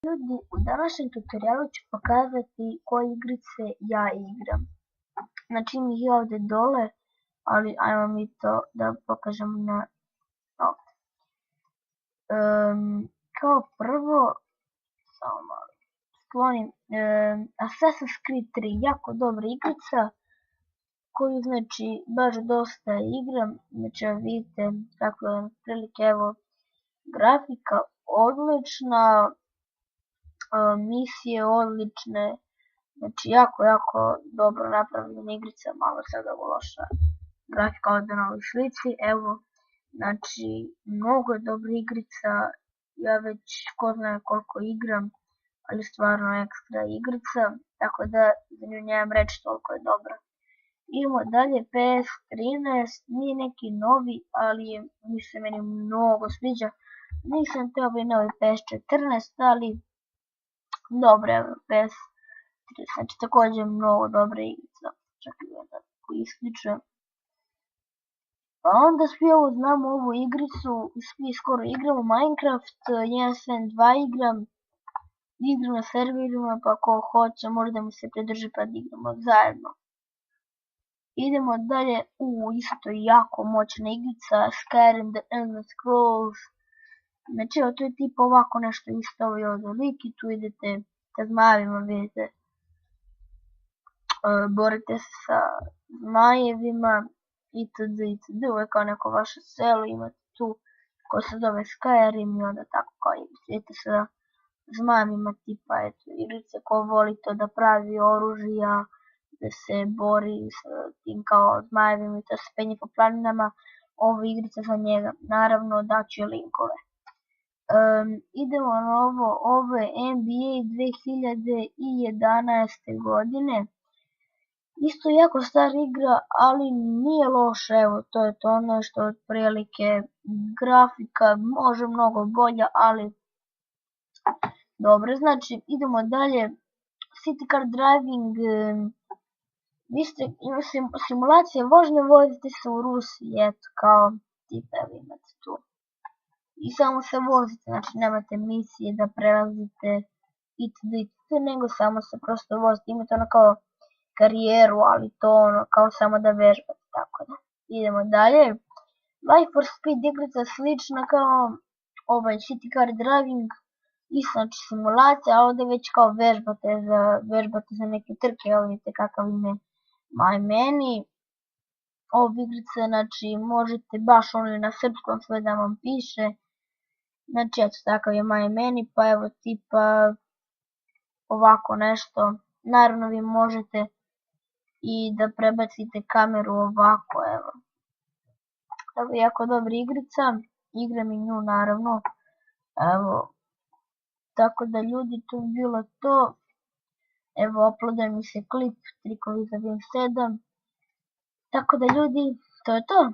Ljudi, u današnjem tutorialu ću pokazati koje igrice ja igram. Znači ima ih i ovdje dole, ali ajmo mi to da pokažemo na ovdje. Kao prvo, samo malo sklonim, Assassin's Creed 3, jako dobra igrica, koju znači baš dosta igram. Znači vidite kako je prilike, evo, grafika odlična, misije odlične, znači jako dobro napravljena igrica, malo sad ovo loša grafika ovdje na ovoj slici, evo, znači mnogo je dobra igrica, ja već ko zna koliko igram, ali stvarno ekstra igrica, tako da za nju nemam reći, toliko je dobra. Idemo dalje, PS13, nije neki novi, ali mi se meni mnogo sviđa, nisam te ovaj novi PS14, ali dobro, evo, PS13, znači također mnogo dobra igrica, čak i da isključujem. Pa onda svi ovo znamo ovu igricu, svi skoro igramo Minecraft, 1.7.2 igram na serverima, pa ko hoće možda mi se pridruži pa da igramo zajedno. Idemo dalje, isto jako moćna igrica, Skyrim The Elder Scrolls. Znači evo, to je tipa ovako nešto isto ovaj ovdje lik i tu idete sa zmajevima, vidite, borite se sa zmajevima itd. Ovo je kao neko vaše selo, imate tu ko se zove Skyrim i onda tako kao idete sa zmajevima, tipa eto igrice ko voli to da pravi oružja, da se bori s tim kao zmajevima i to se penje po planinama, ovo je igrica za njega, naravno daću linkove. Idemo na ovo je NBA 2011. godine, isto jako stara igra, ali nije loša, evo to je to ono što otprilike grafika može mnogo bolja, ali dobro, znači idemo dalje, City Car Driving, simulacija vožnje, vozite se u Rusiji, eto kao tipa imate tu. I samo se vozite, znači nemate misije da prelazite itd. Nego samo se prosto vozite, imate ono kao karijeru, ali to ono kao samo da vežbate, tako da. Idemo dalje, Life for Speed igrica slična kao ovaj City Car Driving, isto znači simulacija, a ovdje već kao vežbate za neke trke, ali vidite kakav ime My Many. Ova igrica, znači možete baš ono na srpskom sve da vam piše, znači eto takav je My Many, pa evo tipa ovako nešto, naravno vi možete i da prebacite kameru ovako, evo. Ovo je jako dobra igrica, igram i nju naravno, evo, tako da ljudi, to je bilo to, evo uploaduje mi se klip, trikovi za Win 7, tako da ljudi, to je to.